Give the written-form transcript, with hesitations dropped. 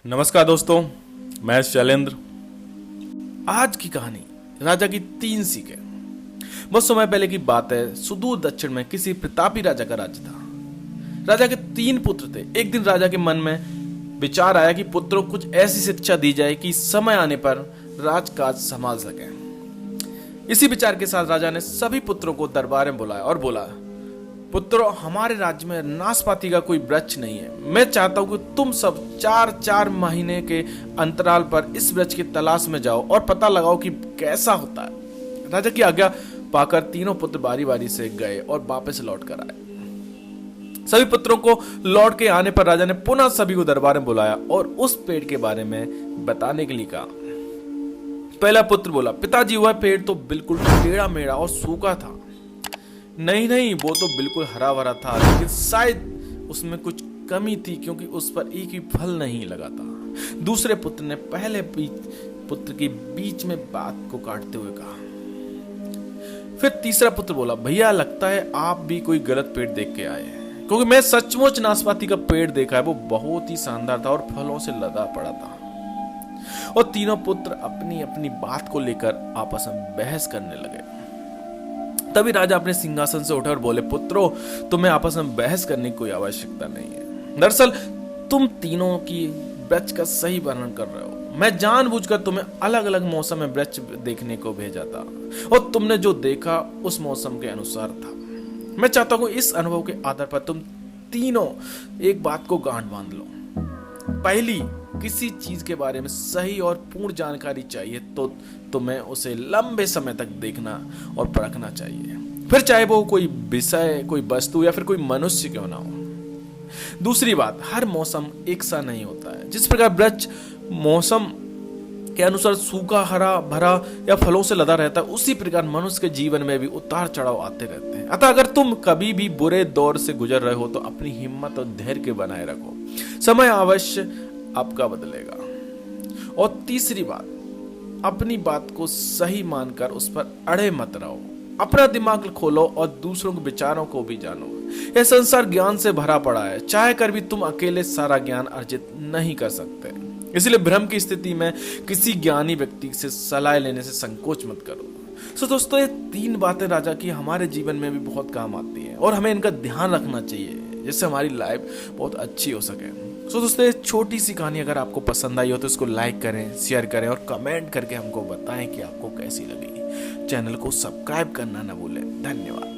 नमस्कार दोस्तों, मैं शैलेंद्र। आज की कहानी राजा की 3 सीखें। बहुत समय पहले की बात है। सुदूर दक्षिण में किसी प्रतापी राजा का राज्य था। राजा के 3 पुत्र थे। एक दिन राजा के मन में विचार आया कि पुत्रों को कुछ ऐसी शिक्षा दी जाए कि समय आने पर राजकाज संभाल सके। इसी विचार के साथ राजा ने सभी पुत्रों को दरबार में बुलाया और बोला, पुत्रों, हमारे राज्य में नाशपाती का कोई वृक्ष नहीं है। मैं चाहता हूं कि तुम सब 4-4 महीने के अंतराल पर इस वृक्ष की तलाश में जाओ और पता लगाओ कि कैसा होता है। राजा की आज्ञा पाकर तीनों पुत्र बारी बारी से गए और वापस लौट कर आए। सभी पुत्रों को लौट के आने पर राजा ने पुनः सभी को दरबार में बुलाया और उस पेड़ के बारे में बताने के लिए कहा। पहला पुत्र बोला, पिताजी, वह पेड़ तो बिल्कुल टेढ़ा मेढ़ा और सूखा था। नहीं, वो तो बिल्कुल हरा भरा था, लेकिन शायद उसमें कुछ कमी थी क्योंकि उस पर एक भी फल नहीं लगा था। दूसरे पुत्र ने पहले पुत्र के बीच में बात को काटते हुए कहा। फिर तीसरा पुत्र बोला, भैया, लगता है आप भी कोई गलत पेड़ देख के आए हैं, क्योंकि मैं सचमुच नाशपाती का पेड़ देखा है। वो बहुत ही शानदार था और फलों से लदा पड़ा था। और तीनों पुत्र अपनी अपनी बात को लेकर आपस में बहस करने लगे। तभी राजा अपने सिंहासन से उठा और बोले, पुत्रों, तुम्हें आपस में बहस करने की कोई आवश्यकता नहीं है। दरअसल तुम तीनों की वृक्ष का सही वर्णन कर रहे हो। मैं जानबूझकर तुम्हें अलग अलग मौसम में वृक्ष देखने को भेजा था और तुमने जो देखा उस मौसम के अनुसार था। मैं चाहता हूं इस अनुभव के आधार पर तुम तीनों एक बात को गांठ बांध लो। पहली, किसी चीज के बारे में सही और पूर्ण जानकारी चाहिए तो तुम्हें उसे लंबे समय तक देखना और परखना चाहिए, फिर चाहे वो कोई विषय, कोई वस्तु या फिर कोई मनुष्य क्यों ना हो। दूसरी बात, हर मौसम एक सा नहीं होता है। जिस प्रकार वृक्ष मौसम के अनुसार सूखा, हरा भरा या फलों से लदा रहता है, उसी प्रकार मनुष्य के जीवन में भी उतार चढ़ाव आते रहते हैं। अतः अगर तुम कभी भी बुरे दौर से गुजर रहे हो तो अपनी हिम्मत और धैर्य बनाए रखो। समय अवश्य आपका बदलेगा। और तीसरी बात, अपनी बात को सही मानकर उस पर अड़े मत रहो। अपना दिमाग खोलो और दूसरों के विचारों को भी जानो। यह संसार ज्ञान से भरा पड़ा है। चाहे कर भी तुम अकेले सारा ज्ञान अर्जित नहीं कर सकते। इसलिए भ्रम की स्थिति में किसी ज्ञानी व्यक्ति से सलाह लेने से संकोच मत करो। दोस्तों, ये 3 बातें राजा की हमारे जीवन में भी बहुत काम आती है और हमें इनका ध्यान रखना चाहिए, जिससे हमारी लाइफ बहुत अच्छी हो सके। दोस्तों, ये छोटी सी कहानी अगर आपको पसंद आई हो तो इसको लाइक करें, शेयर करें और कमेंट करके हमको बताएं कि आपको कैसी लगी। चैनल को सब्सक्राइब करना ना भूलें। धन्यवाद।